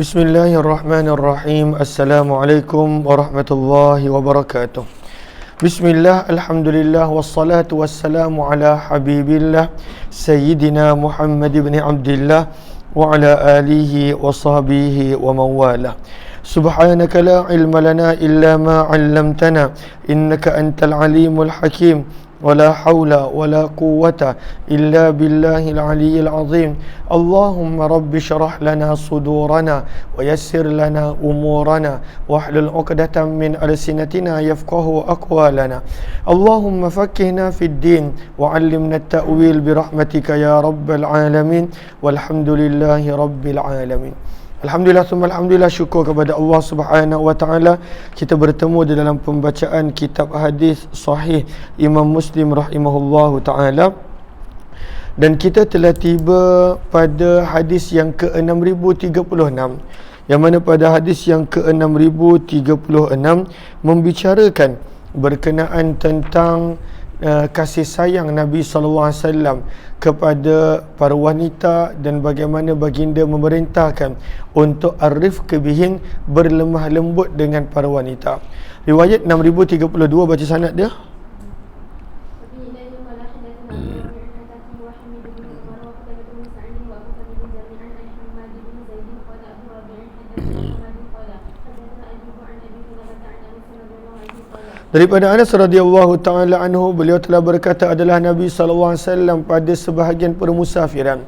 Bismillahirrahmanirrahim. Assalamualaikum warahmatullahi wabarakatuh. Bismillah, alhamdulillah, wassalatu wassalamu ala habibillah Sayyidina Muhammad ibn Abdillah wa ala alihi wa sahbihi wa mawalah. Subhanaka la ilma lana illa ma 'allamtana innaka antal alimul hakim. ولا حول ولا قوة إلا بالله العلي العظيم. اللهم رب اشرح لنا صدورنا ويسر لنا أمورنا واحلل عقدة من ألسنتنا يفقه أقوالنا. اللهم فقهنا في الدين وعلمنا التأويل برحمتك يا رب العالمين والحمد لله رب العالمين. Alhamdulillah, alhamdulillah, syukur kepada Allah Subhanahu wa taala, kita bertemu di dalam pembacaan kitab hadis sahih Imam Muslim rahimahullahu taala, dan kita telah tiba pada hadis yang ke-6036, yang mana pada hadis yang ke-6036 membicarakan berkenaan tentang kasih sayang Nabi SAW kepada para wanita dan bagaimana baginda memerintahkan untuk arif kebihin, berlemah lembut dengan para wanita. Riwayat 6032, baca sanad dia. Daripada Anas radhiyallahu taala anhu, beliau telah berkata, adalah Nabi sallallahu alaihi wasallam pada sebahagian permusafiran,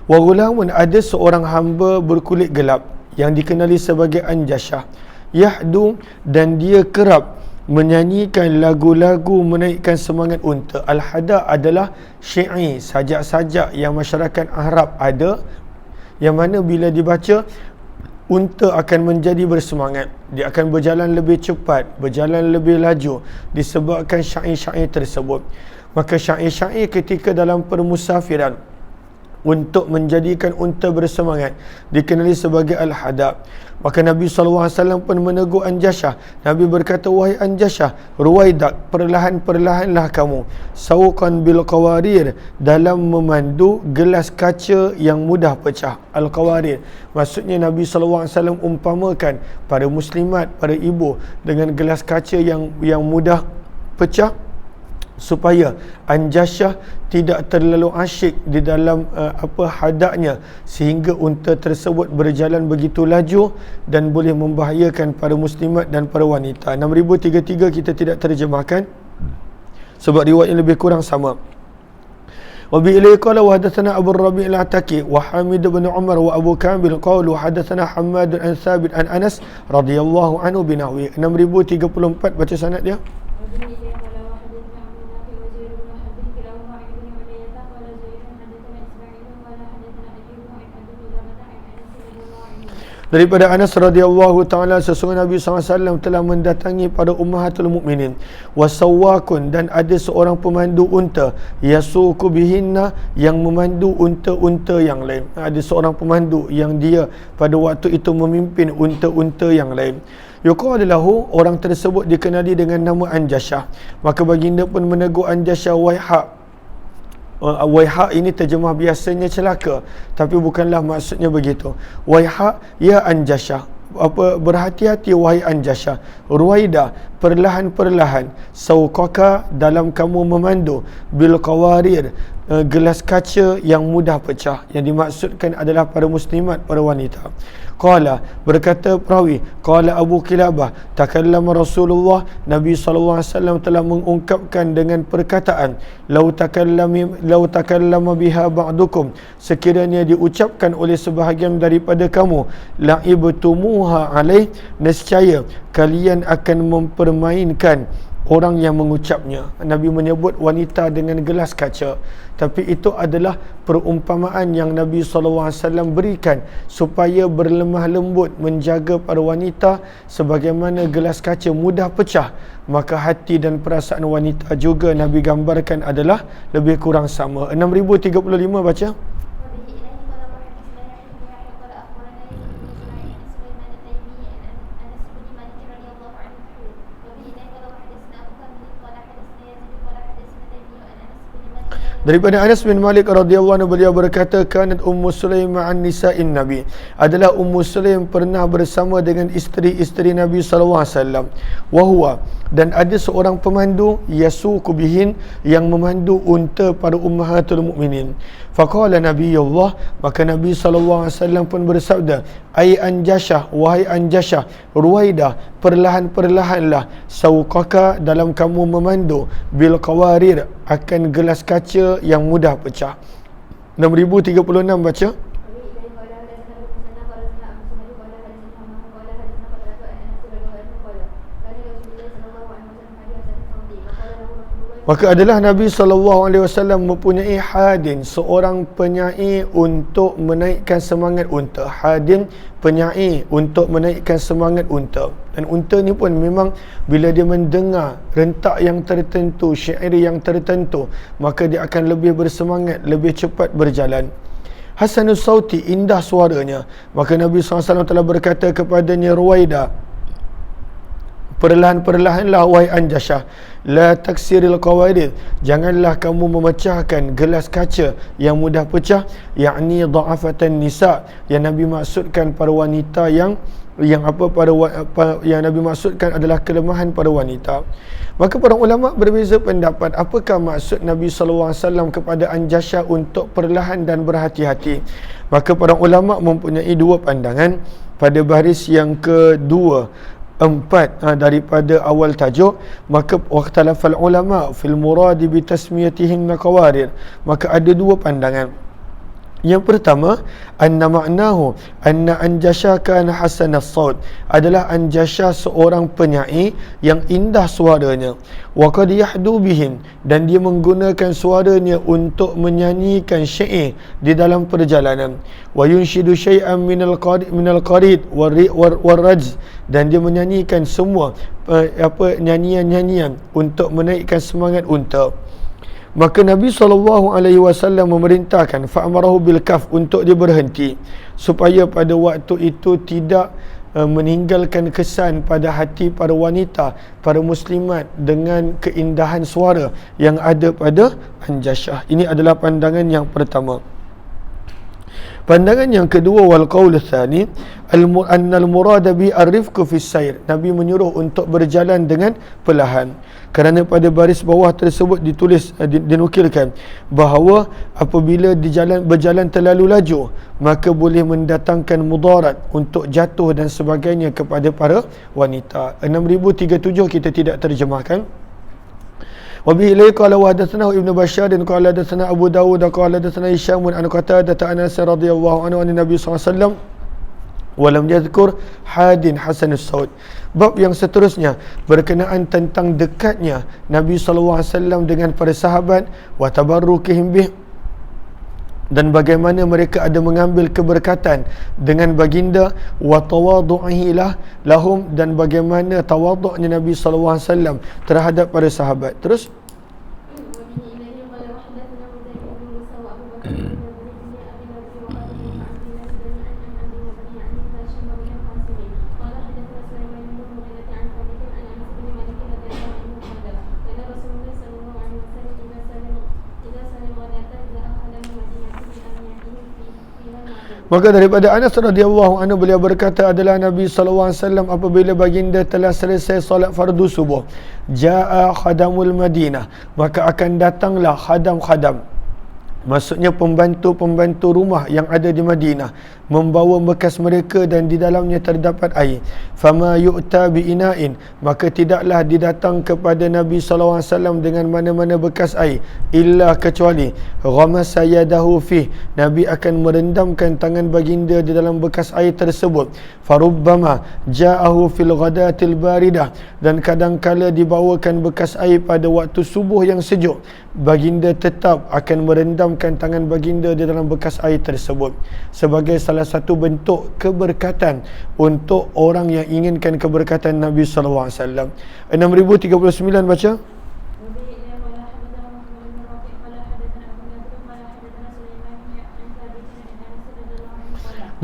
wa ghulamun, ada seorang hamba berkulit gelap yang dikenali sebagai Anjashah, yahdu, dan dia kerap menyanyikan lagu-lagu menaikkan semangat unta. Al-hada adalah syair, sajak-sajak yang masyarakat Arab ada, yang mana bila dibaca unta akan menjadi bersemangat, dia akan berjalan lebih cepat, berjalan lebih laju disebabkan syair-syair tersebut. Maka syair-syair ketika dalam permusafiran untuk menjadikan unta bersemangat dikenali sebagai al-hadab. Maka Nabi SAW pun menegur Anjashah. Nabi berkata, wahai Anjashah, ruwaidak, perlahan-perlahanlah kamu, sauqan bil qawarir, dalam memandu gelas kaca yang mudah pecah. Al-qawarir maksudnya Nabi SAW umpamakan para muslimat, para ibu dengan gelas kaca yang mudah pecah, supaya Anjashah tidak terlalu asyik di dalam hadaknya, sehingga unta tersebut berjalan begitu laju dan boleh membahayakan para muslimat dan para wanita. 6033 kita tidak terjemahkan sebab riwayat yang lebih kurang sama. Wa bi ilaihi qala wa hadatsana Abu Rabi' al-Ataki wa Hamid bin Umar wa Abu Kamil qalu hadatsana Hammad an Thabit an Anas radhiyallahu anhu binahwi. 6034, baca sanad dia. Daripada Anas radhiyallahu taala, sesungguhnya Nabi SAW telah mendatangi pada ummahatul mukminin, wasawakun, dan ada seorang pemandu unta, yasuku bihinna, yang memandu unta-unta yang lain. Ada seorang pemandu yang dia pada waktu itu memimpin unta-unta yang lain. Yuqalu lahu, orang tersebut dikenali dengan nama Anjashah. Maka baginda pun menegur Anjashah, waiha. Waiha ini terjemah biasanya celaka, tapi bukanlah maksudnya begitu. Waiha, ya Anjashah, berhati-hati wahai Anjashah, ruwaida, perlahan-perlahan, sauqaka, dalam kamu memandu, bil qawarir, gelas kaca yang mudah pecah. Yang dimaksudkan adalah para muslimat, para wanita. Qala, berkata perawi, qala Abu Kilabah, takallama Rasulullah, Nabi SAW telah mengungkapkan dengan perkataan, lau takallama biha ba'dukum, sekiranya diucapkan oleh sebahagian daripada kamu, la'ibtumuha alaih, nescaya kalian akan mempermainkan orang yang mengucapnya. Nabi menyebut wanita dengan gelas kaca, tapi itu adalah perumpamaan yang Nabi SAW berikan supaya berlemah lembut menjaga para wanita. Sebagaimana gelas kaca mudah pecah, maka hati dan perasaan wanita juga Nabi gambarkan adalah lebih kurang sama. 6035, baca. Daripada Anas bin Malik radhiyallahu anhu, beliau berkata, kanat Ummu Sulaim ma'an nisa'in Nabi. Adalah Ummu Sulaim pernah bersama dengan isteri-isteri Nabi sallallahu alaihi wasallam. Wa huwa, dan ada seorang pemandu, yasuqu bihin, yang memandu unta para ummahatul mukminin. Faqala Nabiyullah, maka Nabi sallallahu alaihi wasallam pun bersabda, ai Anjashah, wahai Anjashah, ruwaidah, perlahan-perlahanlah, sauqaka, dalam kamu memandu, bil qawarir, akan gelas kaca yang mudah pecah. 6036 baca. Maka adalah Nabi SAW mempunyai hadin, seorang penyai untuk menaikkan semangat unta. Hadin, penyai untuk menaikkan semangat unta. Dan unta ni pun memang bila dia mendengar rentak yang tertentu, syair yang tertentu, maka dia akan lebih bersemangat, lebih cepat berjalan. Hasanus sauti, indah suaranya. Maka Nabi SAW telah berkata kepadanya, Ruwaidah, perlahan-perlahanlah wahai Anjashah, la taksiril qawarir, janganlah kamu memecahkan gelas kaca yang mudah pecah, yakni dha'afatan nisa, yang Nabi maksudkan para wanita yang Nabi maksudkan adalah kelemahan para wanita. Maka para ulama berbeza pendapat apakah maksud Nabi SAW kepada Anjashah untuk perlahan dan berhati-hati. Maka para ulama mempunyai dua pandangan pada baris yang kedua empat daripada awal tajuk. Maka waqtalafal ulama fil muradi bi tasmiyatihim qawarir, maka ada dua pandangan. Yang pertama, anna ma'nahu anna Anjashah kana hasanas saut, adalah Anjashah seorang penyair yang indah suaranya, wa qad yahdu bihim, dan dia menggunakan suaranya untuk menyanyikan syair di dalam perjalanan, wa yunshidu syai'an minal qarid war rajz, dan dia menyanyikan semua nyanyian-nyanyian untuk menaikkan semangat unta. Maka Nabi SAW memerintahkan fa'amarahu bil kaf, untuk dia berhenti, supaya pada waktu itu tidak meninggalkan kesan pada hati para wanita, para muslimat, dengan keindahan suara yang ada pada Anjashah. Ini adalah pandangan yang pertama. Pandangan yang kedua, wal qaul tsani annal murada bi ar-rifqu fi sayr, Nabi menyuruh untuk berjalan dengan perlahan. Kerana pada baris bawah tersebut dinukilkan bahawa apabila berjalan terlalu laju, maka boleh mendatangkan mudarat untuk jatuh dan sebagainya kepada para wanita. 6037 kita tidak terjemahkan. Wabihi ilaihi qala wa hadatsana Ibnu Bashar dan qala hadatsana Abu Dawud dan qala hadatsana Hisham an Qatadah Anas radhiyallahu anhu an Nabi sallallahu alaihi wasallam wa lam yadhkur hadin hasanus saut. Bab yang seterusnya berkenaan tentang dekatnya Nabi sallallahu alaihi wasallam dengan para sahabat, wa tabarrukihim bih, dan bagaimana mereka ada mengambil keberkatan dengan baginda, wa tawadhu'ihi lahum, dan bagaimana tawadhu'nya Nabi sallallahu alaihi wasallam terhadap para sahabat. Terus maka daripada Anas radhiyallahu anhu, beliau berkata, adalah Nabi sallallahu alaihi wasallam apabila baginda telah selesai solat fardu subuh, jaa khadamul Madinah, maka akan datanglah khadam-khadam, maksudnya pembantu-pembantu rumah yang ada di Madinah, membawa bekas mereka dan di dalamnya terdapat air. Fama yu'ta bi'ina'in, maka tidaklah didatang kepada Nabi SAW dengan mana-mana bekas air, illa kecuali ghamasa yadahu fih, Nabi akan merendamkan tangan baginda di dalam bekas air tersebut. Farubbama ja'ahu fil ghadatil baridah, dan kadangkala dibawakan bekas air pada waktu subuh yang sejuk, baginda tetap akan merendamkan tangan baginda di dalam bekas air tersebut, sebagai salah satu bentuk keberkatan untuk orang yang inginkan keberkatan Nabi sallallahu alaihi wasallam. 6039 baca.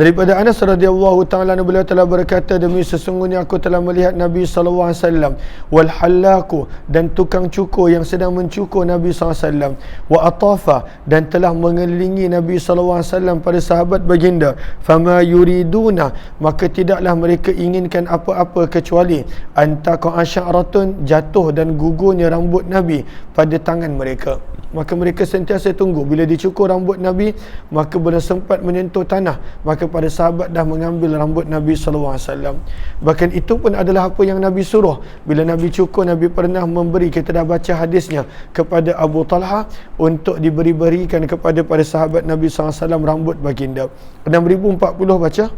Daripada Anas radhiyallahu taala anhu, beliau telah berkata, demi sesungguhnya aku telah melihat Nabi sallallahu alaihi wasallam wal hallaku, dan tukang cukur yang sedang mencukur Nabi sallallahu alaihi wasallam, wa atafa, dan telah mengelilingi Nabi sallallahu alaihi wasallam pada sahabat baginda, fama yuriduna, maka tidaklah mereka inginkan apa-apa kecuali antaqa asy'aratun, jatuh dan gugurnya rambut Nabi pada tangan mereka. Maka mereka sentiasa tunggu bila dicukur rambut Nabi, maka bila sempat menyentuh tanah, maka para sahabat dah mengambil rambut Nabi sallallahu alaihi wasallam. Bahkan itu pun adalah apa yang Nabi suruh. Bila Nabi cukur, Nabi pernah memberi, kita dah baca hadisnya, kepada Abu Talha untuk diberi-berikan kepada para sahabat Nabi sallallahu alaihi wasallam rambut baginda. 6040 baca.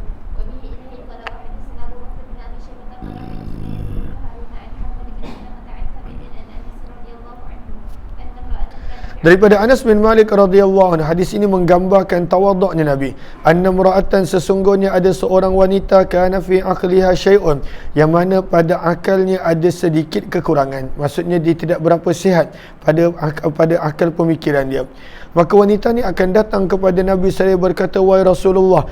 Daripada Anas bin Malik radhiyallahu anhu, hadis ini menggambarkan tawaduknya Nabi. Anna mura'atan, sesungguhnya ada seorang wanita, kana fi aqliha syai'un, yang mana pada akalnya ada sedikit kekurangan. Maksudnya dia tidak berapa sihat pada akal pemikiran dia. Maka wanita ni akan datang kepada Nabi seraya berkata, wahai Rasulullah,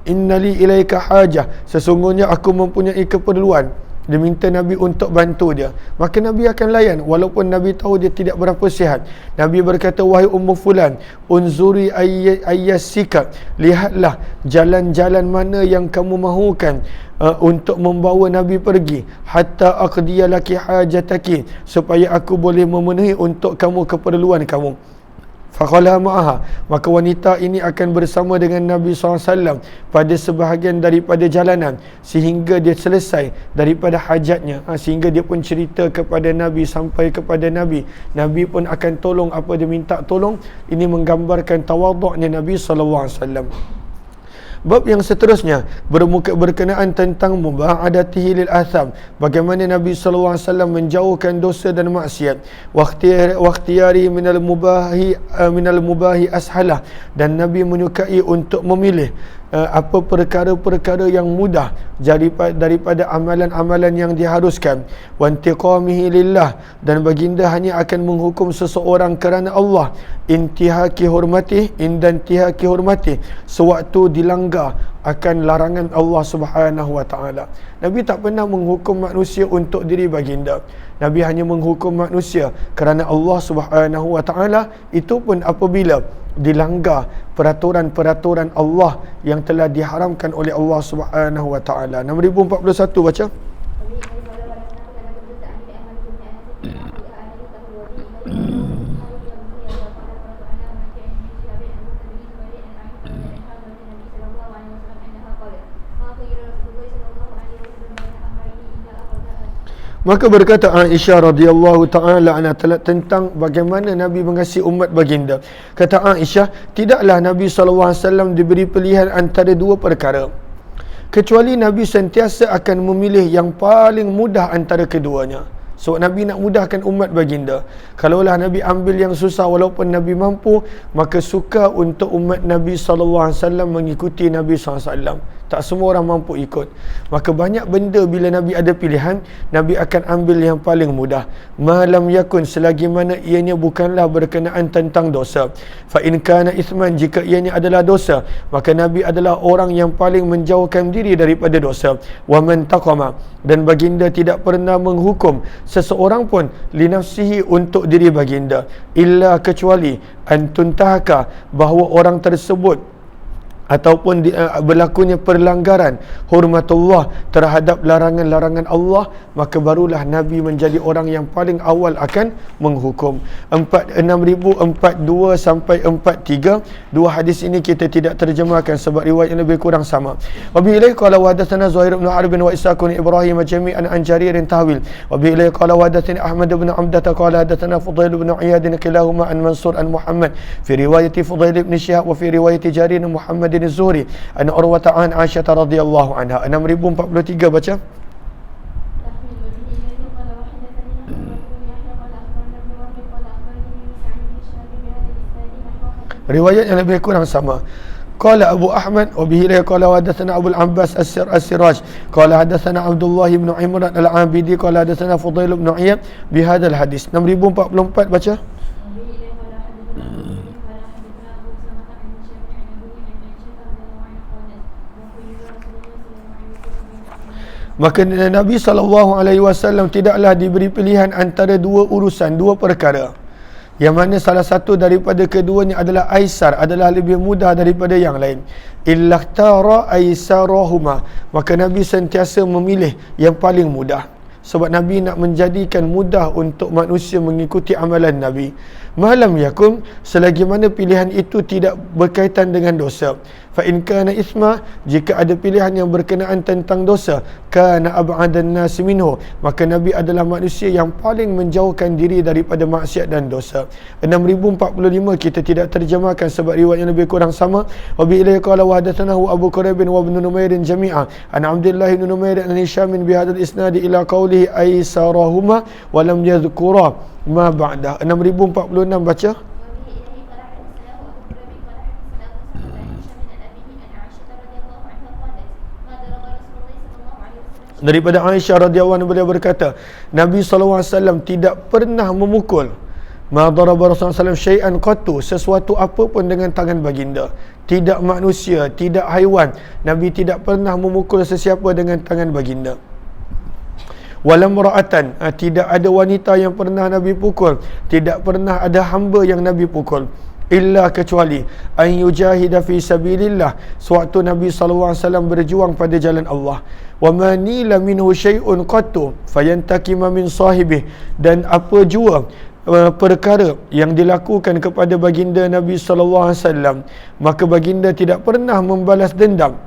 innali ilaika hajah, sesungguhnya aku mempunyai keperluan. Dia minta Nabi untuk bantu dia, maka Nabi akan layan walaupun Nabi tahu dia tidak berapa sihat. Nabi berkata, wahai Ummu Fulan, unzuri ayyasika, lihatlah jalan-jalan mana yang kamu mahukan untuk membawa Nabi pergi, hatta aqdiya laki hajataki, supaya aku boleh memenuhi untuk kamu keperluan kamu. Faqala ma'aha, maka wanita ini akan bersama dengan Nabi SAW pada sebahagian daripada jalanan sehingga dia selesai daripada hajatnya, sehingga dia pun cerita kepada Nabi, sampai kepada Nabi. Nabi pun akan tolong apa dia minta tolong. Ini menggambarkan tawaduknya Nabi SAW. Bab yang seterusnya berkenaan tentang muba'adatihi lil atham, bagaimana Nabi sallallahu alaihi wasallam menjauhkan dosa dan maksiat, waqtiyari minal mubahi ashalah, dan Nabi menyukai untuk memilih apa perkara-perkara yang mudah daripada amalan-amalan yang diharuskan. Wa intiqamihi lillah, dan baginda hanya akan menghukum seseorang kerana Allah, intihaki hormati, indantihaki hormati, sewaktu dilanggar akan larangan Allah Subhanahu wa taala. Nabi tak pernah menghukum manusia untuk diri baginda. Nabi hanya menghukum manusia kerana Allah Subhanahu wa taala, itu pun apabila dilanggar peraturan-peraturan Allah yang telah diharamkan oleh Allah Subhanahu wa taala. 6041 baca. Maka berkata Aisyah radhiyallahu taala anha tentang bagaimana Nabi mengasihi umat baginda. Kata Aisyah, tidaklah Nabi SAW diberi pilihan antara dua perkara, kecuali Nabi sentiasa akan memilih yang paling mudah antara keduanya. So Nabi nak mudahkan umat baginda. Kalaulah Nabi ambil yang susah walaupun Nabi mampu, maka suka untuk umat Nabi SAW mengikuti Nabi SAW. Tak semua orang mampu ikut. Maka banyak benda bila Nabi ada pilihan, Nabi akan ambil yang paling mudah. Malam yakun, selagi mana ianya bukanlah berkenaan tentang dosa. Fa in kana ithman, jika ianya adalah dosa, maka Nabi adalah orang yang paling menjauhkan diri daripada dosa. Wa man taqama, dan baginda tidak pernah menghukum seseorang pun li nafsihi, untuk diri baginda, illa kecuali antuntahaka, bahawa orang tersebut ataupun berlakunya perlanggaran hormatullah terhadap larangan-larangan Allah, maka barulah Nabi menjadi orang yang paling awal akan menghukum. 6042 sampai 43, dua hadis ini kita tidak terjemahkan sebab riwayat yang lebih kurang sama. Wa bi ilaihi qala wa hadatsana Zuhair bin Harb wa Ishaq bin Ibrahim jami'an an Jarir tahwil. Wa bi ilaihi qala wa hadatsani Ahmad bin Amdah qala hadatsana Fudail bin Iyad kilahuma an Mansur an Muhammad fi riwayat Fudail bin Shihab wa fi riwayat Jarir Muhammad Az-Zuhri an Urwah an Aisyah radhiyallahu anha. 6043 baca. Riwayat yang lebih kurang sama. Qala Abu Ahmad wa bihi la qala hadatsana Abu al-Abbas as-Siraj qala hadatsana Abdullah bin Imran al-Abidi qala hadatsana Fudail bin Iyad bi hadzal hadis. 6044 baca. Maka Nabi SAW tidaklah diberi pilihan antara dua urusan, dua perkara, yang mana salah satu daripada keduanya adalah aisar, adalah lebih mudah daripada yang lain. Illakhtara aisarahuma, maka Nabi sentiasa memilih yang paling mudah. Sebab Nabi nak menjadikan mudah untuk manusia mengikuti amalan Nabi. Malam yakum, selagi mana pilihan itu tidak berkaitan dengan dosa. Fa in kana isma, jika ada pilihan yang berkenaan tentang dosa, kana ab'adan nas minhu, maka Nabi adalah manusia yang paling menjauhkan diri daripada maksiat dan dosa. 6045 kita tidak terjemahkan sebab riwayat yang lebih kurang sama. Wa bi ilayhi qala wa hadatsanahu Abu Quraib wa Ibn Numair jami'an an Abdullah bin Numair an Hisham bi hadzal isnad ila qawlihi aisarahuma wa lam yadhkura ma ba'da. 6046 baca. Daripada Aisyah radhiyallahu anha, beliau berkata, Nabi SAW tidak pernah memukul. Ma daraba Rasulullah SAW syai'an qattu, sesuatu apa pun dengan tangan baginda. Tidak manusia, tidak haiwan. Nabi tidak pernah memukul sesiapa dengan tangan baginda. Walam ra'atan, tidak ada wanita yang pernah Nabi pukul. Tidak pernah ada hamba yang Nabi pukul. Illa kecuali an yujahida fi sabilillah, sewaktu Nabi SAW berjuang pada jalan Allah. Wa ma nila minhu syai'un qattu fayantakima min sahibih, dan apa jua perkara yang dilakukan kepada baginda Nabi SAW, maka baginda tidak pernah membalas dendam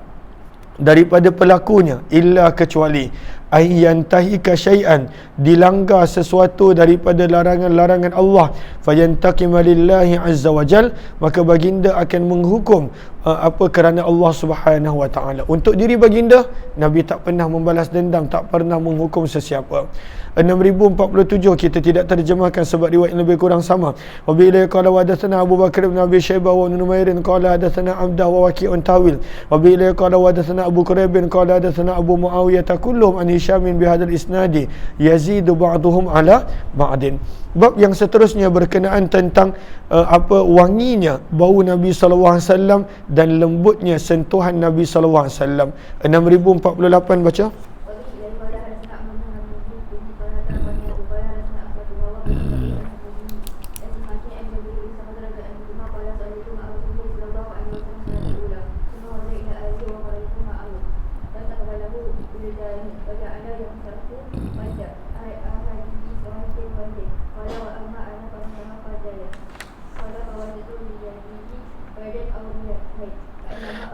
daripada pelakunya, illa kecuali ayyantahika syai'an, dilanggar sesuatu daripada larangan-larangan Allah, fayantaqima lillahi azza wajal, maka baginda akan menghukum apa kerana Allah Subhanahu wa taala. Untuk diri baginda, Nabi tak pernah membalas dendam, tak pernah menghukum sesiapa. 6047 kita tidak terjemahkan sebab riwayat yang lebih kurang sama. Wa bi ilayhi qala wa hadatsana Abu Bakar bin Abi Syaibah wa Numair qala hadatsana Abdah wa Waqi'un tawil. Wa bi ilayhi qala wa hadatsana Abu Quraib bin qala hadatsana Abu Muawiyah kulluhum an Hisham bi hadzal isnadi yazidu ba'dhum ala ba'din. Bab yang seterusnya berkenaan tentang apa wanginya bau Nabi sallallahu alaihi wasallam dan lembutnya sentuhan Nabi sallallahu alaihi wasallam. 6048 baca.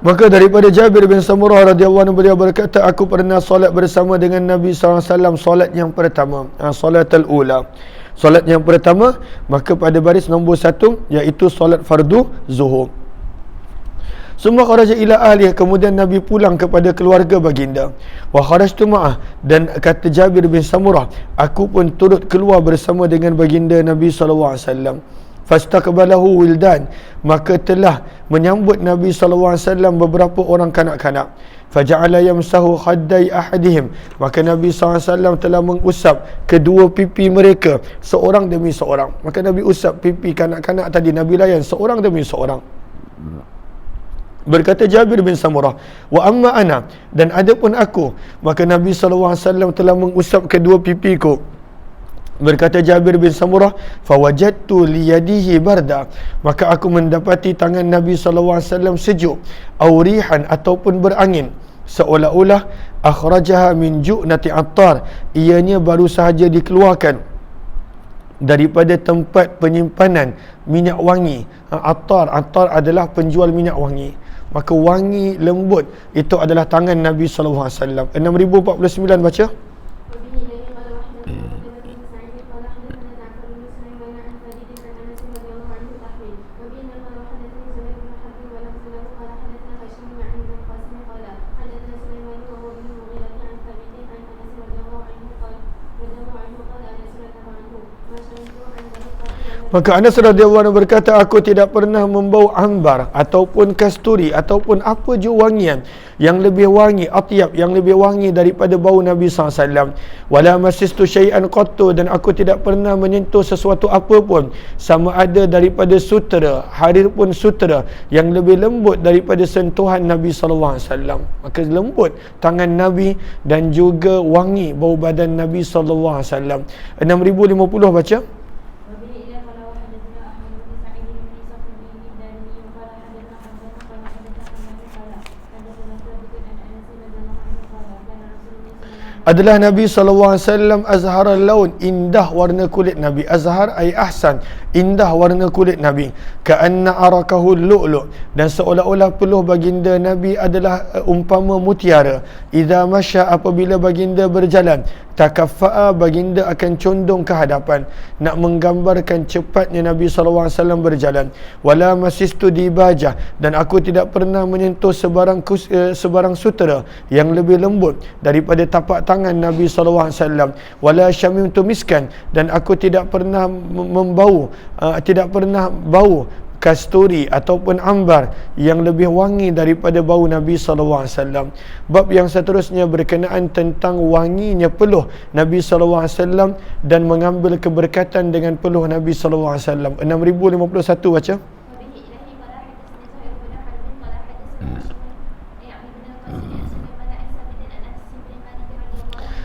Maka daripada Jabir bin Samurah radhiyallahu anhu, beliau berkata, aku pernah solat bersama dengan Nabi SAW, solat yang pertama, solatul ula, solat yang pertama, maka pada baris nombor 1 iaitu solat fardu zuhur. Summa kharaja ila ahlihi, kemudian Nabi pulang kepada keluarga baginda. Wa kharajtu ma'ah, dan kata Jabir bin Samurah, aku pun turut keluar bersama dengan baginda Nabi SAW. Fastaqbalahu wildan, maka telah menyambut Nabi SAW beberapa orang kanak-kanak. Faja'ala yamsahu khaddai ahadihim, maka Nabi SAW telah mengusap kedua pipi mereka seorang demi seorang. Maka Nabi usap pipi kanak-kanak tadi, Nabi layan seorang demi seorang. Berkata Jabir bin Samurah, wa amma ana, dan adapun aku, maka Nabi SAW telah mengusap kedua pipiku. Berkata Jabir bin Samurah, fawajadtu liyadihi barda, maka aku mendapati tangan Nabi SAW sejuk, aurihan, ataupun berangin, seolah-olah akhrajaha min ju'nati attar, ianya baru sahaja dikeluarkan daripada tempat penyimpanan minyak wangi. Attar adalah penjual minyak wangi. Maka wangi lembut itu adalah tangan Nabi SAW. 6049 baca. Maka Anas radhiyallahu anhu berkata, aku tidak pernah membau ambar ataupun kasturi ataupun apa je wangian yang lebih wangi, atyab, yang lebih wangi daripada bau Nabi SAW. Wala masistu syai'an qattu, dan aku tidak pernah menyentuh sesuatu apa pun, sama ada daripada sutera, harir pun sutera, yang lebih lembut daripada sentuhan Nabi SAW. Maka lembut tangan Nabi dan juga wangi bau badan Nabi SAW. 6050 baca. Adalah Nabi SAW azhar al-laun, indah warna kulit Nabi. Azhar ay ahsan, indah warna kulit Nabi. Ka'anna arakahu lu'lu', dan seolah-olah peluh baginda Nabi adalah umpama mutiara. Idza masya, apabila baginda berjalan, takaffa'a, baginda akan condong ke hadapan, nak menggambarkan cepatnya Nabi SAW berjalan. Wala masistu dibajah, dan aku tidak pernah menyentuh sebarang sutera yang lebih lembut daripada tapak tangan Nabi SAW. Wala syamimtu miskan, dan aku tidak pernah tidak pernah bau kasturi ataupun ambar yang lebih wangi daripada bau Nabi SAW. Bab yang seterusnya berkenaan tentang wanginya peluh Nabi SAW dan mengambil keberkatan dengan peluh Nabi SAW. 6051 baca.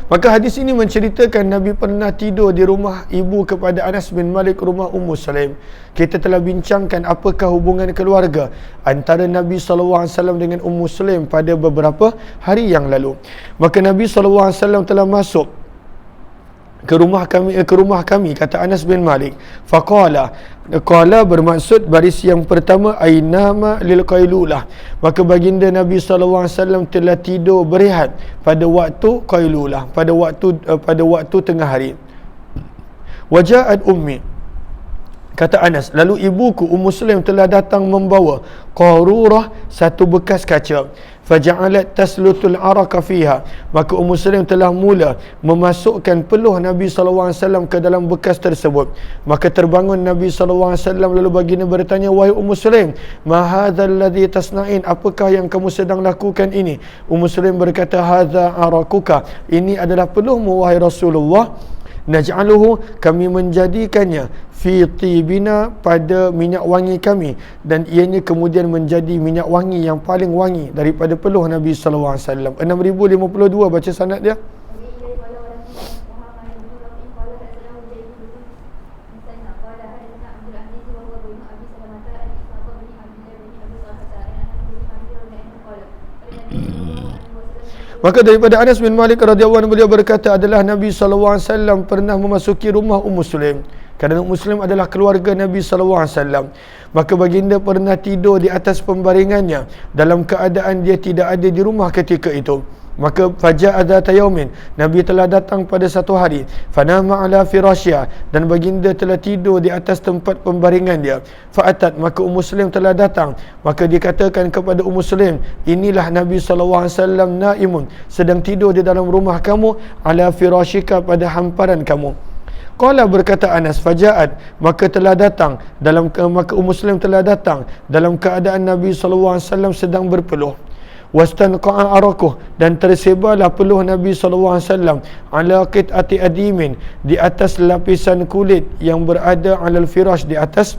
Maka hadis ini menceritakan Nabi pernah tidur di rumah ibu kepada Anas bin Malik, rumah Ummu Sulaim. Kita telah bincangkan apakah hubungan keluarga antara Nabi SAW dengan Ummu Sulaim pada beberapa hari yang lalu. Maka Nabi SAW telah masuk ke rumah kami, kata Anas bin Malik. Qala bermaksud baris yang pertama, ainama lil qailulah. Maka baginda Nabi SAW telah tidur berehat pada waktu qailulah, pada waktu tengah hari. Waja'at ummi, kata Anas, lalu ibuku Ummu Sulaim telah datang membawa qarurah, satu bekas kaca. Faja'alat taslutul araka fiha, maka Ummu Sulaim telah mula memasukkan peluh Nabi SAW ke dalam bekas tersebut. Maka terbangun Nabi SAW, lalu baginda bertanya, wahai Ummu Sulaim, ma hadzal ladzi tasna'in, apakah yang kamu sedang lakukan ini? Ummu Sulaim berkata, hadza arakuka, ini adalah peluhmu wahai Rasulullah. Naj'aluhu, kami menjadikannya, fi tibina, pada minyak wangi kami, dan ianya kemudian menjadi minyak wangi yang paling wangi daripada peluh Nabi SAW. 6052 baca sanad dia. Maka daripada Anas bin Malik radhiyallahu anhu, beliau berkata, adalah Nabi SAW pernah memasuki rumah Ummu Sulaim, kerana Ummu Sulaim adalah keluarga Nabi SAW. Maka baginda pernah tidur di atas pembaringannya dalam keadaan dia tidak ada di rumah ketika itu. Maka faja'a dzata yaumin, Nabi telah datang pada satu hari, fanama ala firasya, dan baginda telah tidur di atas tempat pembaringan dia. Fa'atat, maka Ummu Sulaim telah datang, maka dikatakan kepada Ummu Sulaim, inilah Nabi SAW naimun, sedang tidur di dalam rumah kamu, ala firasyika, pada hamparan kamu. Qala, berkata Anas, faja'at, maka telah datang maka Ummu Sulaim telah datang dalam keadaan Nabi SAW sedang berpeluh. Wastanqa'a arakuh, dan tersebarlah peluh Nabi SAW ala qit'ati adimin, di atas lapisan kulit yang berada alal firash, di atas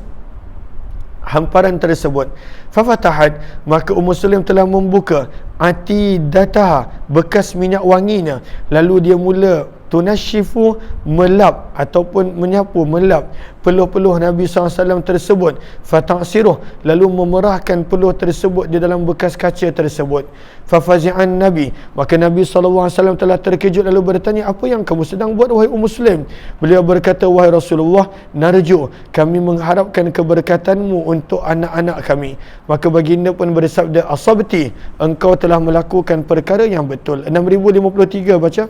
hamparan tersebut. Fafatahat, maka Ummu Sulaim telah membuka atidataha, bekas minyak wanginya, lalu dia mula tunashifu, melap ataupun menyapu, melap peluh-peluh Nabi SAW tersebut. Fatasiruh, lalu memerahkan peluh tersebut di dalam bekas kaca tersebut. Fafazi'an Nabi, maka Nabi SAW telah terkejut lalu bertanya, apa yang kamu sedang buat wahai Ummu Sulaim? Beliau berkata, wahai Rasulullah, narju, kami mengharapkan keberkatanmu untuk anak-anak kami. Maka baginda pun bersabda, asabti, engkau telah melakukan perkara yang betul. 6053 baca.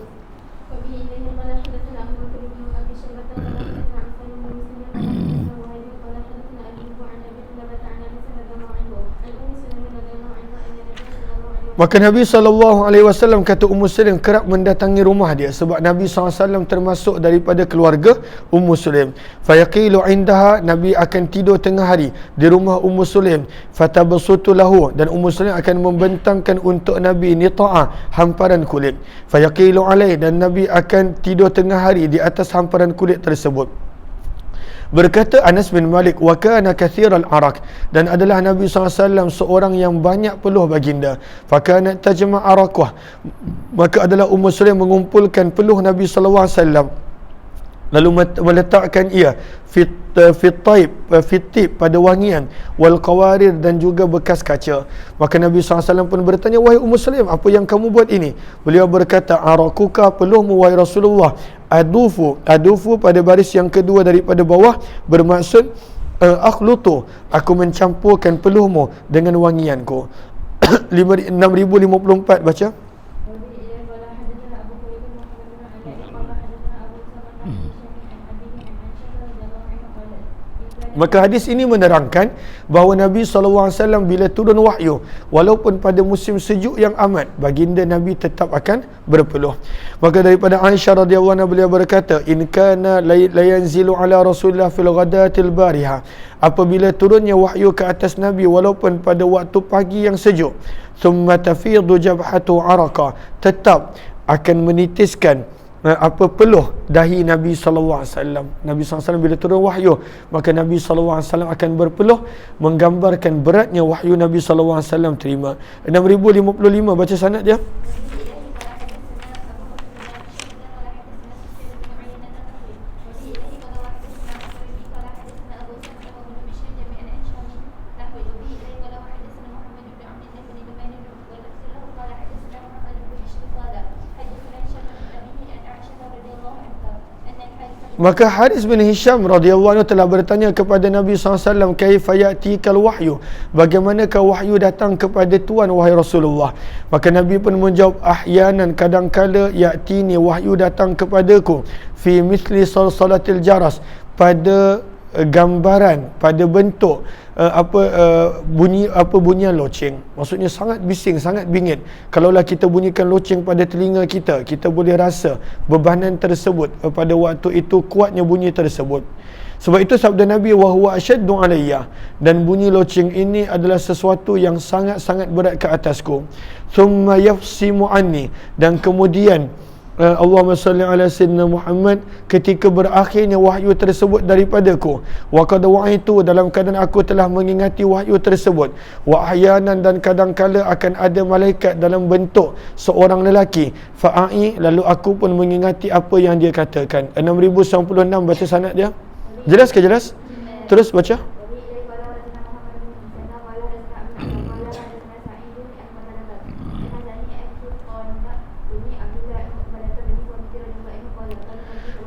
Maka Nabi SAW kata Ummu Sulaim kerap mendatangi rumah dia, sebab Nabi SAW termasuk daripada keluarga Ummu Sulaim. Fayaqilu indaha, Nabi akan tidur tengah hari di rumah Ummu Sulaim. Fatabsutu lahu, dan Ummu Sulaim akan membentangkan untuk Nabi nita'ah, hamparan kulit. Fayaqilu alaih, dan Nabi akan tidur tengah hari di atas hamparan kulit tersebut. Berkata Anas bin Malik, wa kana kathiral arak, dan adalah Nabi SAW seorang yang banyak peluh baginda. Fakanat tajma' arakah, maka adalah Ummu Sulaim mengumpulkan peluh Nabi SAW, lalu meletakkan ia fit pada wangian, wal qawarir, dan juga bekas kaca. Maka Nabi SAW pun bertanya, wahai Ummu Sulaim, apa yang kamu buat ini? Beliau berkata, arakuka, peluhmu wahai Rasulullah, adufu pada baris yang kedua daripada bawah, bermaksud akhlutu, aku mencampurkan peluhmu dengan wangianku. 6054 baca. Maka hadis ini menerangkan bahawa Nabi SAW bila turun wahyu, walaupun pada musim sejuk yang amat, baginda Nabi tetap akan berpeluh. Maka daripada Aisyah radhiyallahu anha, beliau berkata, in kana la yanzilu ala Rasulillah fil ghadatil bariha, apabila turunnya wahyu ke atas Nabi walaupun pada waktu pagi yang sejuk, thumma tafidu jabhatu araqa, tetap akan menitiskan peluh dahi Nabi SAW. Nabi SAW bila turun wahyu, maka Nabi SAW akan berpeluh, menggambarkan beratnya wahyu Nabi SAW terima. 6055 baca sanad dia. Maka Haris bin Hisham radhiyallahu anhu telah bertanya kepada Nabi SAW, kaifa ya'tikal wahyu, bagaimanakah wahyu datang kepada tuan wahai Rasulullah? Maka Nabi pun menjawab, ahyanan, kadangkala, ya'tini, wahyu datang kepadaku, fi misli salatil jaras, pada gambaran, pada bentuk bunyian loceng. Maksudnya sangat bising, sangat bingit. Kalaulah kita bunyikan loceng pada telinga kita, kita boleh rasa bebanan tersebut pada waktu itu, kuatnya bunyi tersebut. Sebab itu sabda Nabi, wa huwa asyaddu alayya, dan bunyi loceng ini adalah sesuatu yang sangat-sangat berat ke atasku. Thumma yafsimu anni, dan kemudian Allahumma salli ala sayyidina Muhammad, ketika berakhirnya wahyu tersebut daripadaku, wa qad wa'aitu, dalam keadaan aku telah mengingati wahyu tersebut, wa ahyanan, dan kadangkala akan ada malaikat dalam bentuk seorang lelaki, fa'i, lalu aku pun mengingati apa yang dia katakan. 6096 baca sanad dia. Jelas ke jelas? Terus baca.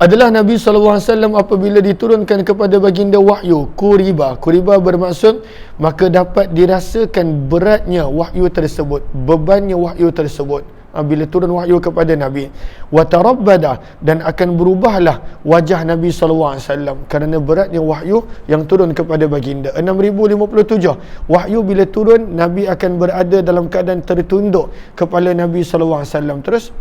Adalah Nabi SAW apabila diturunkan kepada baginda wahyu, kuriba bermaksud maka dapat dirasakan beratnya wahyu tersebut, bebannya wahyu tersebut bila turun wahyu kepada Nabi. Wa tarabbada, dan akan berubahlah wajah Nabi SAW kerana beratnya wahyu yang turun kepada baginda. 6057 wahyu bila turun, Nabi akan berada dalam keadaan tertunduk kepala Nabi SAW. Terus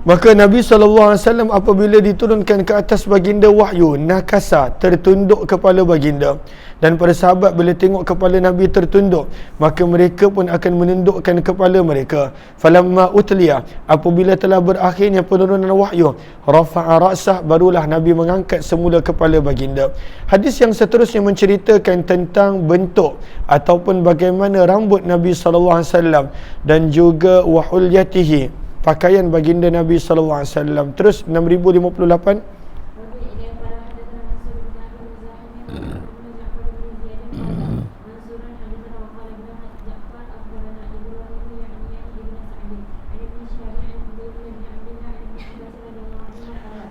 maka Nabi SAW apabila diturunkan ke atas baginda wahyu, nakasa, tertunduk kepala baginda. Dan para sahabat bila tengok kepala Nabi tertunduk, maka mereka pun akan menundukkan kepala mereka. Falamma utliya, apabila telah berakhirnya penurunan wahyu, rafa'a ra'sah, barulah Nabi mengangkat semula kepala baginda. Hadis yang seterusnya menceritakan tentang bentuk ataupun bagaimana rambut Nabi SAW dan juga wahulyatihi, pakaian baginda Nabi SAW. Terus 6058.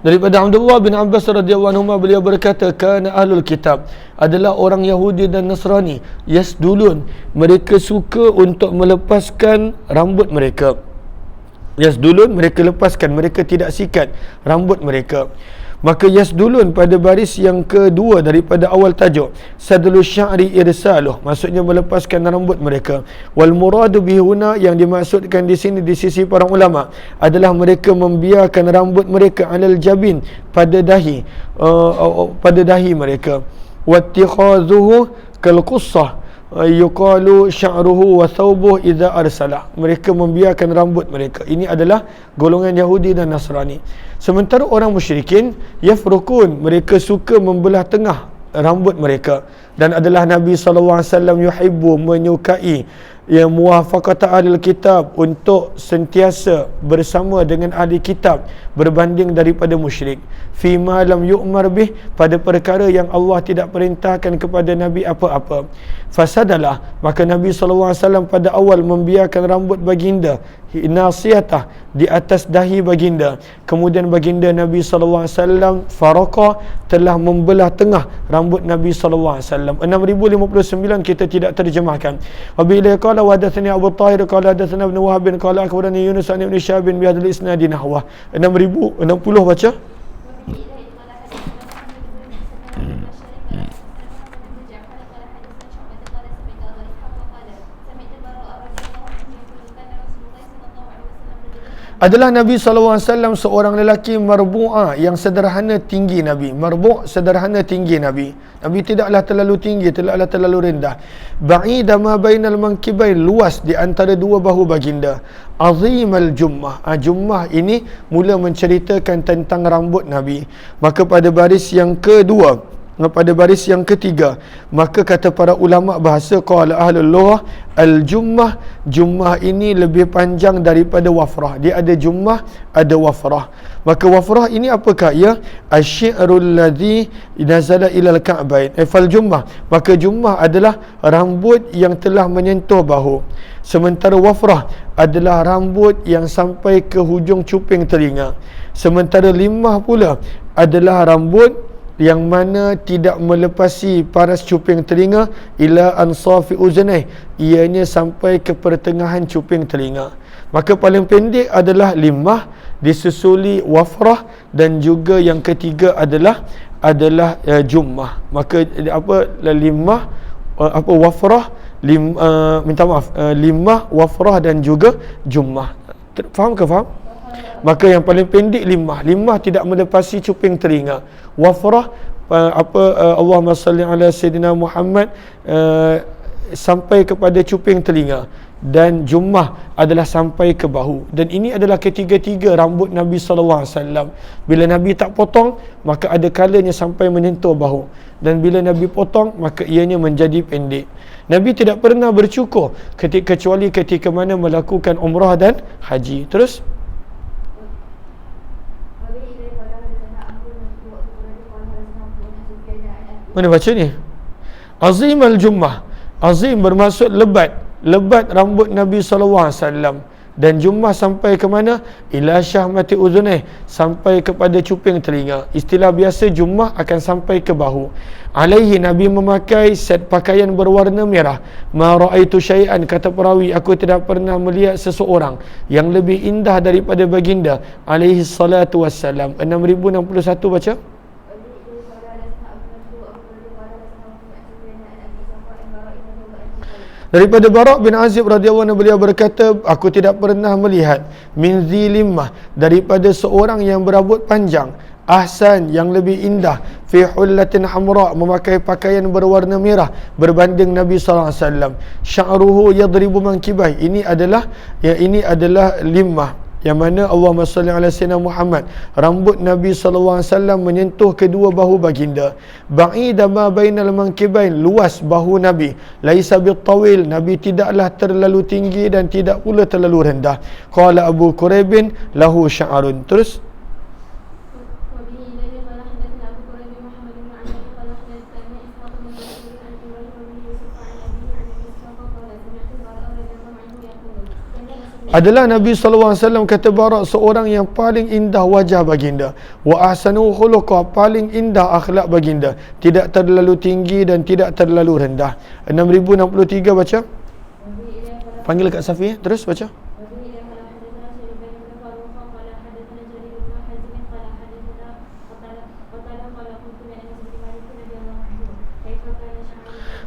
Daripada Abdullah bin Abbas radhiyallahu anhu, beliau berkata, kana ahlul kitab, adalah orang Yahudi dan Nasrani, yasdulun, mereka suka untuk melepaskan rambut mereka. Yasdulun, mereka lepaskan, mereka tidak sikat rambut mereka. Maka yasdulun pada baris yang kedua daripada awal tajuk, sadlu sya'ri irsaluh, maksudnya melepaskan rambut mereka. Wal muradu bihuna, yang dimaksudkan di sini di sisi para ulama adalah mereka membiarkan rambut mereka alal jabin, pada dahi, pada dahi mereka. Wattikhadhuhu kal qussah, yuqalu sya'ruhu wa thawbuhu idza arsalah, mereka membiarkan rambut mereka. Ini adalah golongan Yahudi dan Nasrani. Sementara orang musyrikin, yafrukun, mereka suka membelah tengah rambut mereka. Dan adalah Nabi SAW yuhibbu, menyukai, yang muwafaqata ahli kitab, untuk sentiasa bersama dengan ahli kitab berbanding daripada musyrik. Fima lam yu'mar bih, pada perkara yang Allah tidak perintahkan kepada Nabi apa-apa. Fasadalah, maka Nabi SAW pada awal membiarkan rambut baginda nasiyatah, di atas dahi baginda. Kemudian baginda Nabi SAW faraqah, telah membelah tengah rambut Nabi SAW. 6059 kita tidak terjemahkan. Wabila qala wa hadatsani Abu Tahir qala hadatsana Ibn Wahab qala akhbarani Yunus an Ibn Syihab bi hadzal isnad nahwa. 6060 baca. Adalah Nabi SAW seorang lelaki marbu'ah, yang sederhana tinggi Nabi. Marbu' sederhana tinggi Nabi. Nabi tidaklah terlalu tinggi, tidaklah terlalu rendah. Ba'ida ma bainal mankibain, luas di antara dua bahu baginda. Azimal jummah. Jummah ini mula menceritakan tentang rambut Nabi. Maka pada baris yang kedua, pada baris yang ketiga, maka kata para ulama bahasa, qala ahlul lughah, al-jummah, jummah ini lebih panjang daripada wafrah. Dia ada jummah, ada wafrah. Maka wafrah ini apakah ia? Asy-syi'rul ladzi nazala ila al-ka'bain. Fal jummah, maka jummah adalah rambut yang telah menyentuh bahu. Sementara wafrah adalah rambut yang sampai ke hujung cuping telinga. Sementara limah pula adalah rambut yang mana tidak melepasi paras cuping telinga ila ansafi uznai, ianya sampai ke pertengahan cuping telinga. Maka paling pendek adalah limah, disusuli wafrah, dan juga yang ketiga adalah jummah. Maka apa, limah, apa, wafrah, limah, wafrah dan juga jummah. Faham ke faham? Maka yang paling pendek limah. Limah tidak melepasi cuping telinga. Wafrah, Allahumma salli ala Sayyidina Muhammad, sampai kepada cuping telinga. Dan jummah adalah sampai ke bahu. Dan ini adalah ketiga-tiga rambut Nabi SAW. Bila Nabi tak potong, maka ada kalanya sampai menyentuh bahu. Dan bila Nabi potong, maka ianya menjadi pendek. Nabi tidak pernah bercukur kecuali ketika mana melakukan umrah dan haji. Terus mana baca ni? Azim al-jummah. Azim bermaksud lebat. Lebat rambut Nabi SAW. Dan jummah sampai ke mana? Ila syahmati uzunaih, sampai kepada cuping telinga. Istilah biasa jummah akan sampai ke bahu. Alaihi, Nabi memakai set pakaian berwarna merah. Ma ra'aitu syai'an, kata perawi, aku tidak pernah melihat seseorang yang lebih indah daripada baginda alaihi salatu wassalam. 6061 baca. Daripada Bara' bin Azib radhiyallahu anhu, beliau berkata, aku tidak pernah melihat min zilimah, daripada seorang yang berambut panjang, ahsan, yang lebih indah, fi hullatin hamra, memakai pakaian berwarna merah, berbanding Nabi sallallahu alaihi wasallam. Sya'ruhu yadribu mankibai, ini adalah limah, yang mana Allahumma salli ala Sayyidina Muhammad, rambut Nabi SAW menyentuh kedua bahu baginda. Ba'ida ma bainal mankibain, luas bahu Nabi. Laisa bitawil, Nabi tidaklah terlalu tinggi dan tidak pula terlalu rendah. Qala Abu Quraibin lahu sya'arun. Terus adalah Nabi SAW kata Bara' seorang yang paling indah wajah baginda, wa ahsanu khuluqa, paling indah akhlak baginda, tidak terlalu tinggi dan tidak terlalu rendah. 6063 baca. Panggil Kak Safi, terus baca.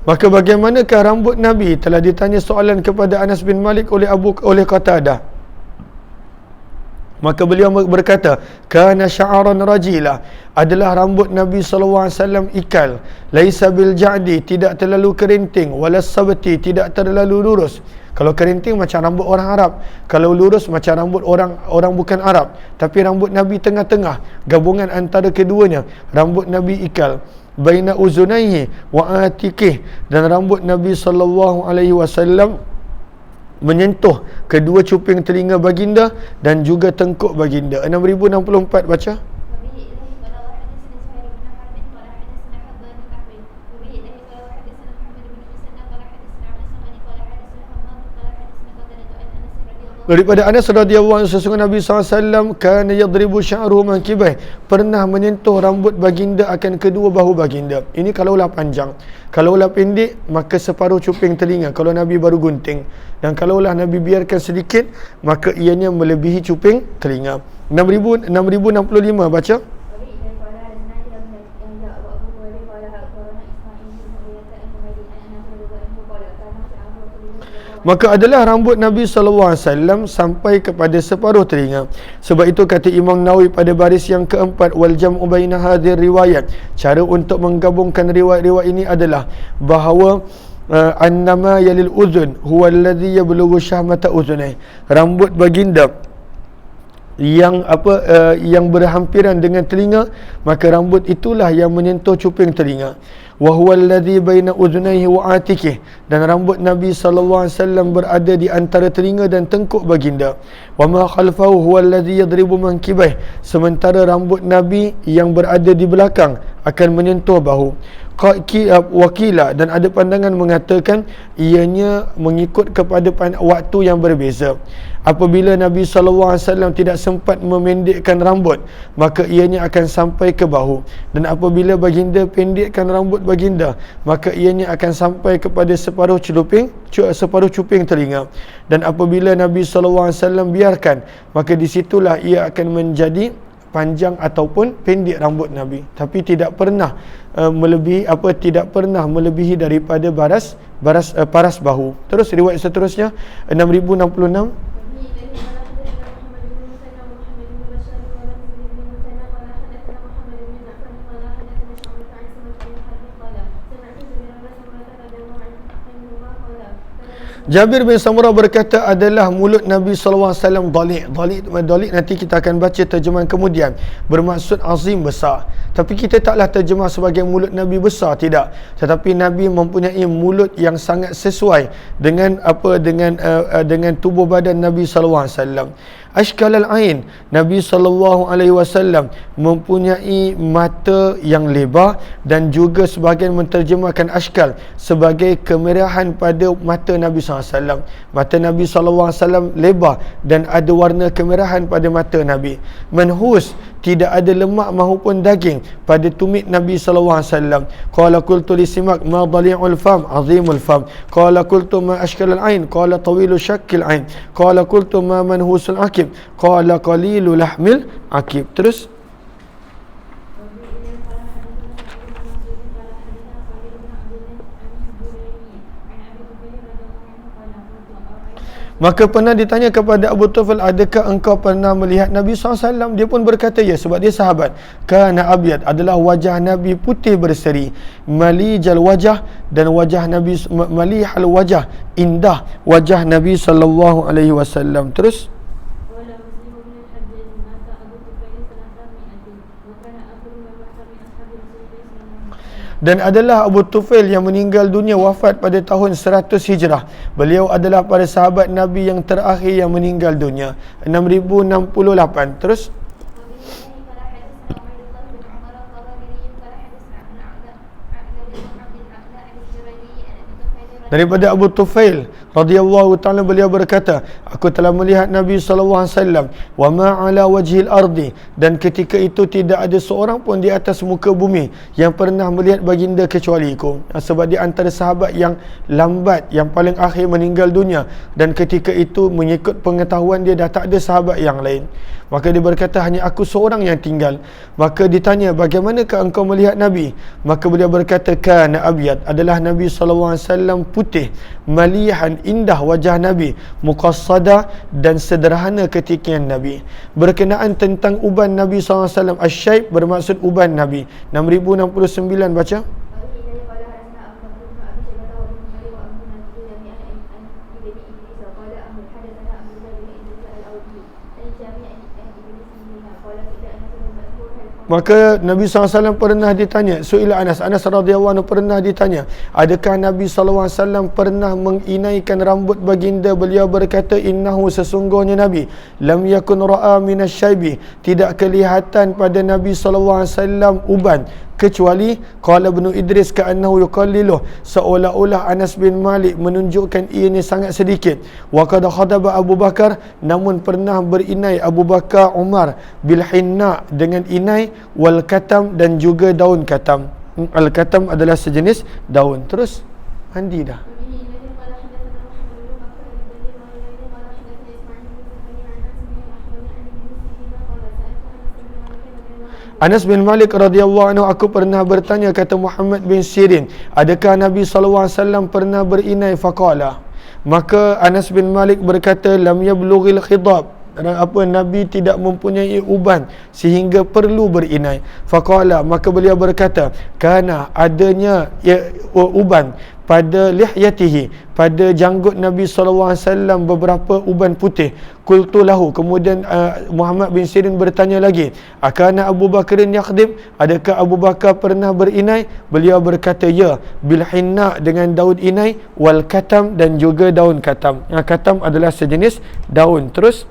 Maka bagaimanakah rambut Nabi? Telah ditanya soalan kepada Anas bin Malik oleh Qatadah. Maka beliau berkata, kana sya'aran rajila, adalah rambut Nabi SAW ikal, laisa bil ja'di, tidak terlalu kerinting, walas sabti, tidak terlalu lurus. Kalau kerinting macam rambut orang Arab, kalau lurus macam rambut orang bukan Arab. Tapi rambut Nabi tengah-tengah, gabungan antara keduanya. Rambut Nabi ikal, baina uzunaihi wa atikih, dan rambut Nabi SAW menyentuh kedua cuping telinga baginda dan juga tengkuk baginda. 6064 baca. Daripada Anas radhiyallahu anhu, sesungguhnya Nabi SAW kana yadribu sya'ruhu mankibai, pernah menyentuh rambut baginda akan kedua bahu baginda. Ini kalaulah panjang. Kalaulah pendek, maka separuh cuping telinga kalau Nabi baru gunting. Dan kalaulah Nabi biarkan sedikit, maka ianya melebihi cuping telinga. 6065 baca. Maka adalah rambut Nabi SAW sampai kepada separuh telinga. Sebab itu kata Imam Nawawi pada baris yang keempat, wal jam'u baina hadhir riwayat, cara untuk menggabungkan riwayat-riwayat ini adalah bahawa annama yalil uzun huwa alladhi yablughu syahmata uzunai, rambut baginda yang yang berhampiran dengan telinga, maka rambut itulah yang menyentuh cuping telinga. Wa huwa alladhi baina udhunayhi wa atikih, dan rambut Nabi SAW berada di antara telinga dan tengkuk baginda. Wa ma khalfahu huwa alladhi yadribu mankibaih, sementara rambut Nabi yang berada di belakang akan menyentuh bahu. Wakila, dan ada pandangan mengatakan ianya mengikut kepada waktu yang berbeza. Apabila Nabi SAW tidak sempat memendekkan rambut, maka ianya akan sampai ke bahu. Dan apabila baginda pendekkan rambut baginda, maka ianya akan sampai kepada separuh cuping telinga. Dan apabila Nabi SAW biarkan, maka disitulah ia akan menjadi panjang ataupun pendek rambut Nabi, tapi tidak pernah melebihi daripada paras bahu. Terus riwayat seterusnya 6066. Jabir bin Samurah berkata, adalah mulut Nabi SAW dalik nanti kita akan baca terjemahan kemudian, bermaksud azim, besar. Tapi kita taklah terjemah sebagai mulut Nabi besar, tidak. Tetapi Nabi mempunyai mulut yang sangat sesuai dengan dengan tubuh badan Nabi SAW. Ashkal al-ain, Nabi SAW mempunyai mata yang lebar, dan juga sebahagian menterjemahkan ashkal sebagai kemerahan pada mata Nabi SAW. Mata Nabi SAW lebar dan ada warna kemerahan pada mata Nabi. Manhus, tidak ada lemak maupun daging pada tumit Nabi SAW. Qala qultu li simak ma dhali'ul fam azimul fam. Qala qultu ma ashkal al-ain. Qala tawilu shakkil ain. Qala qultu ma manhusul akib. Qala qalilu lahmil akib. Terus maka pernah ditanya kepada Abu Tufail, adakah engkau pernah melihat Nabi SAW? Dia pun berkata, ya, sebab dia sahabat. Kana abyad, adalah wajah Nabi putih berseri, malijal wajah, dan wajah Nabi malihal wajah, indah wajah Nabi SAW. Terus dan adalah Abu Tufail yang meninggal dunia, wafat pada tahun 100 Hijrah. Beliau adalah para sahabat Nabi yang terakhir yang meninggal dunia. 6068. Terus daripada Abu Tufail radhiyallahu ta'ala beliau berkata, aku telah melihat Nabi SAW wa ma ala wajhil ardi, dan ketika itu tidak ada seorang pun di atas muka bumi yang pernah melihat baginda kecuali aku. Sebab dia antara sahabat yang lambat, yang paling akhir meninggal dunia, dan ketika itu mengikut pengetahuan dia dah tak ada sahabat yang lain. Maka dia berkata, hanya aku seorang yang tinggal. Maka ditanya, bagaimanakah engkau melihat Nabi? Maka beliau berkata, kana abyad, adalah Nabi SAW putih, malihan, indah wajah Nabi, muqassada, dan sederhana ketikian Nabi. Berkenaan tentang uban Nabi SAW, asyaib bermaksud uban Nabi. 6069 baca. Maka Nabi SAW pernah ditanya, Su'ila Anas radhiyallahu anhu pernah ditanya, adakah Nabi SAW pernah menginaikan rambut baginda? Beliau berkata, innahu, sesungguhnya Nabi, lam yakun ra'a minasyaibi, tidak kelihatan pada Nabi SAW uban, kecuali qala Ibnu Idris ka'annahu yuqalliluh, seolah-olah Anas bin Malik menunjukkan ianya sangat sedikit. Wa qad khadaba Abu Bakar, namun pernah berinai Abu Bakar Umar bil hinna, dengan inai, wal katam, dan juga daun katam. Al katam adalah sejenis daun. Terus mandi dah. Anas bin Malik radhiyallahu anhu, aku pernah bertanya, kata Muhammad bin Sirin, adakah Nabi SAW pernah berinai? Faqala, maka Anas bin Malik berkata, lam yablughil khidab, Nabi tidak mempunyai uban sehingga perlu berinai. Faqala, maka beliau berkata, kana, adanya uban pada lihyatihi, pada janggut Nabi SAW, beberapa uban putih. Qultu lahu, kemudian Muhammad bin Sirin bertanya lagi, akana Abu Bakrin yakhdib, adakah Abu Bakar pernah berinai? Beliau berkata, ya, bil hinna, dengan daun inai, wal katam, dan juga daun katam. Katam adalah sejenis daun. Terus,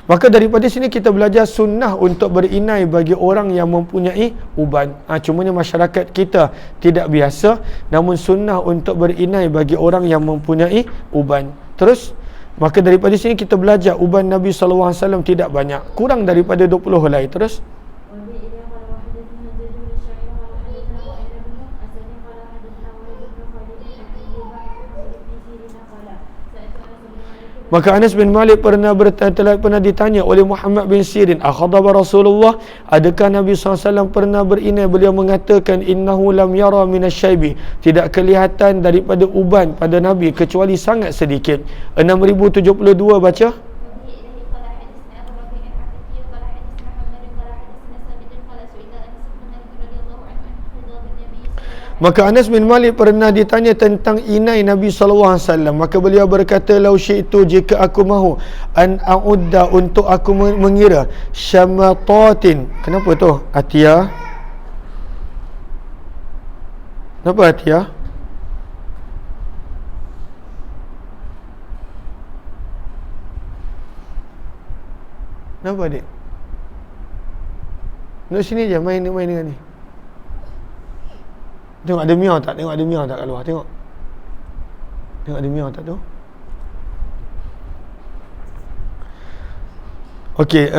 maka daripada sini kita belajar sunnah untuk berinai bagi orang yang mempunyai uban. Cumanya masyarakat kita tidak biasa, namun sunnah untuk berinai bagi orang yang mempunyai uban. Terus, maka daripada sini kita belajar uban Nabi SAW tidak banyak, kurang daripada 20 helai. Terus, maka Anas bin Malik pernah ditanya oleh Muhammad bin Sirin, akhadaba Rasulullah, adakah Nabi SAW pernah berinai? Beliau mengatakan, innahu lam yara minasyaibi, tidak kelihatan daripada uban pada Nabi kecuali sangat sedikit. 6072 baca. Maka Anas bin Malik pernah ditanya tentang inai Nabi SAW. Maka beliau berkata, lau syi'tu, jika aku mahu, an a'udda, untuk aku mengira, syamatatin. Kenapa tu? Atia. Kenapa Atia? Kenapa adik? Duduk sini je, main dengan ni. Tengok ada miau tak? Tengok ada miau tak kat luar? Tengok ada miau tak tu? Okey,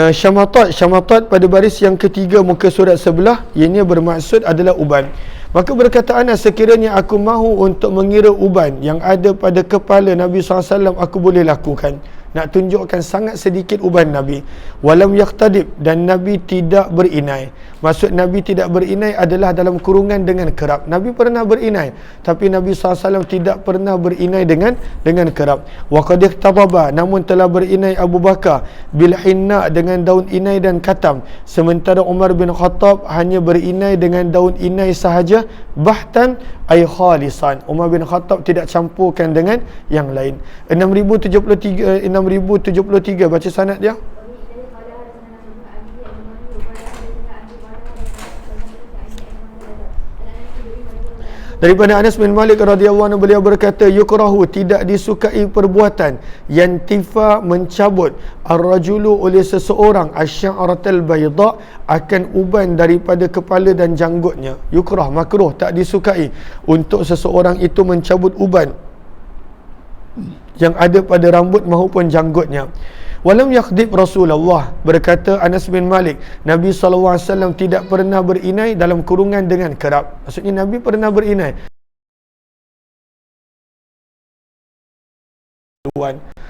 syamatat pada baris yang ketiga muka surat sebelah, ianya bermaksud adalah uban. Maka berkata Anas, sekiranya aku mahu untuk mengira uban yang ada pada kepala Nabi SAW, aku boleh lakukan. Nak tunjukkan sangat sedikit uban Nabi. Walam yaqtadib, dan Nabi tidak berinai. Maksud Nabi tidak berinai adalah dalam kurungan dengan kerap. Nabi pernah berinai, tapi Nabi SAW tidak pernah berinai dengan kerap. Wa qad iqtadaba, namun telah berinai Abu Bakar bil hinna, dengan daun inai dan katam. Sementara Umar bin Khattab hanya berinai dengan daun inai sahaja, bahtan ay khalisan. Umar bin Khattab tidak campurkan dengan yang lain. 6073 baca sanad dia. Daripada Anas bin Malik radhiyallahu anhu, beliau berkata, yukrahu, tidak disukai perbuatan yang tifa, mencabut, ar-rajulu, oleh seseorang, asy'aratal bayda, akan uban daripada kepala dan janggutnya. Yukrah, makruh, tak disukai untuk seseorang itu mencabut uban yang ada pada rambut maupun janggutnya. Walam yakhdib Rasulullah, berkata Anas bin Malik, Nabi SAW tidak pernah berinai dalam kurungan dengan kerap. Maksudnya Nabi pernah berinai.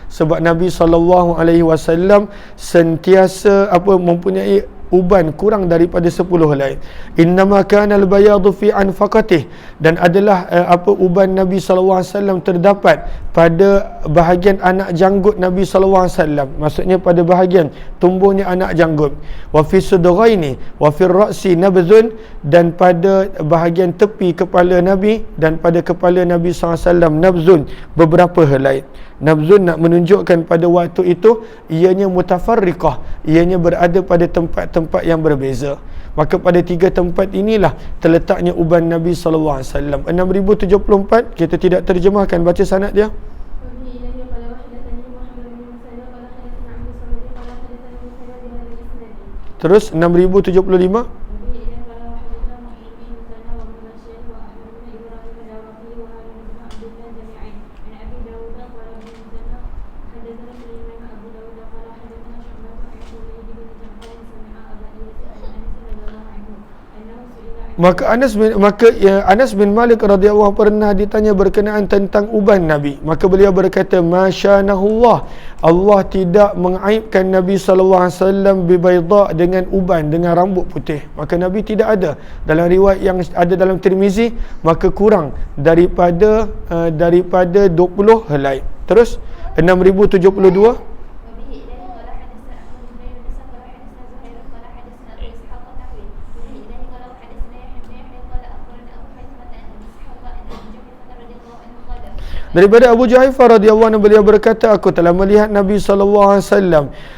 Sebab Nabi SAW sentiasa mempunyai uban kurang daripada 10 helai. Innama kana al-bayadu fi anfaqatih, dan adalah uban Nabi SAW terdapat pada bahagian anak janggut Nabi SAW, maksudnya pada bahagian tumbuhnya anak janggut. Wa fi sudraini wa fi ra'si nabzun, dan pada bahagian tepi kepala Nabi dan pada kepala Nabi SAW nabzun, beberapa helai. Nabzun nak menunjukkan pada waktu itu ianya mutafarriqah, ianya berada pada tempat-tempat yang berbeza. Maka pada 3 tempat inilah terletaknya uban Nabi SAW. 6074, kita tidak terjemahkan, baca sanad dia. Terus 6075. Maka Anas bin Malik radhiyallahu pernah ditanya berkenaan tentang uban Nabi. Maka beliau berkata, masyanahullah, Allah tidak mengaibkan Nabi SAW bibayda, dengan uban, dengan rambut putih. Maka Nabi tidak ada. Dalam riwayat yang ada dalam Tirmizi, maka kurang daripada 20 helai. Terus 6072. Daripada Abu Juhaifah radhiyallahu anhu, beliau berkata, aku telah melihat Nabi SAW,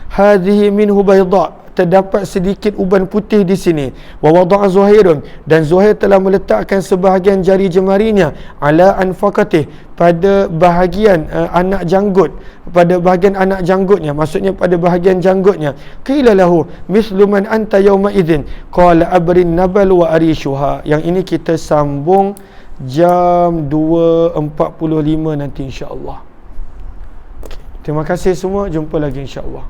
hadhihi minhu bayda, terdapat sedikit uban putih di sini. Wa wada'a Zuhairun, dan Zuhair telah meletakkan sebahagian jari jemarinya ala anfaqatih, pada bahagian anak janggut, pada bahagian anak janggutnya, maksudnya pada bahagian janggutnya. Qila lahu mislu man anta yawma idzin, qala abrin nabal wa arishuha. Yang ini kita sambung jam 2.45 nanti insya-Allah. Terima kasih semua, jumpa lagi insya-Allah.